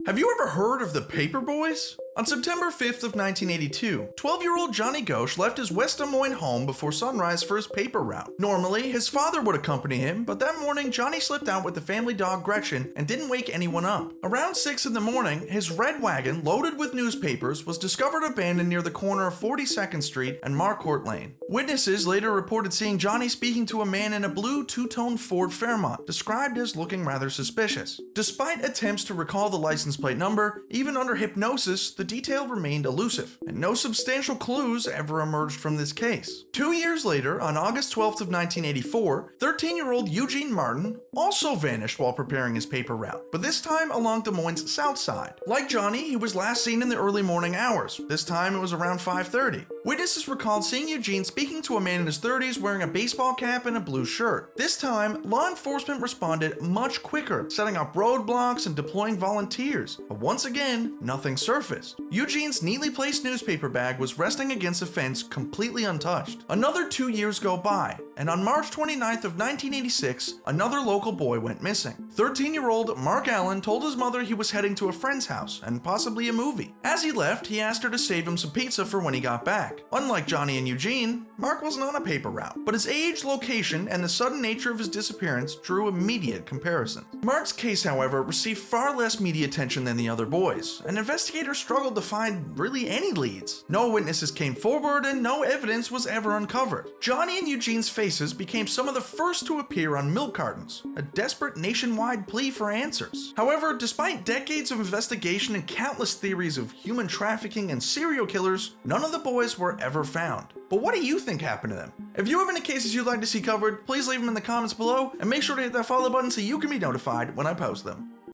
Have you ever heard of the Paper Boys? On September 5th of 1982, 12-year-old Johnny Ghosh left his West Des Moines home before sunrise for his paper route. Normally, his father would accompany him, but that morning Johnny slipped out with the family dog Gretchen and didn't wake anyone up. Around 6 in the morning, his red wagon, loaded with newspapers, was discovered abandoned near the corner of 42nd Street and Marcourt Lane. Witnesses later reported seeing Johnny speaking to a man in a blue two-tone Ford Fairmont, described as looking rather suspicious. Despite attempts to recall the license plate number, even under hypnosis, the detail remained elusive, and no substantial clues ever emerged from this case. 2 years later, on August 12th of 1984, 13-year-old Eugene Martin also vanished while preparing his paper route, but this time along Des Moines' south side. Like Johnny, he was last seen in the early morning hours. This time it was around 5:30. Witnesses recalled seeing Eugene speaking to a man in his 30s wearing a baseball cap and a blue shirt. This time, law enforcement responded much quicker, setting up roadblocks and deploying volunteers, but once again, nothing surfaced. Eugene's neatly placed newspaper bag was resting against a fence completely untouched. Another 2 years go by, and on March 29th of 1986, another local boy went missing. 13-year-old Mark Allen told his mother he was heading to a friend's house and possibly a movie. As he left, he asked her to save him some pizza for when he got back. Unlike Johnny and Eugene, Mark wasn't on a paper route, but his age, location, and the sudden nature of his disappearance drew immediate comparisons. Mark's case, however, received far less media attention than the other boys, and investigators struggled to find really any leads. No witnesses came forward and no evidence was ever uncovered. Johnny and Eugene's faces became some of the first to appear on milk cartons, a desperate nationwide plea for answers. However, despite decades of investigation and countless theories of human trafficking and serial killers, none of the boys were ever found. But what do you think happened to them? If you have any cases you'd like to see covered, please leave them in the comments below, and make sure to hit that follow button so you can be notified when I post them.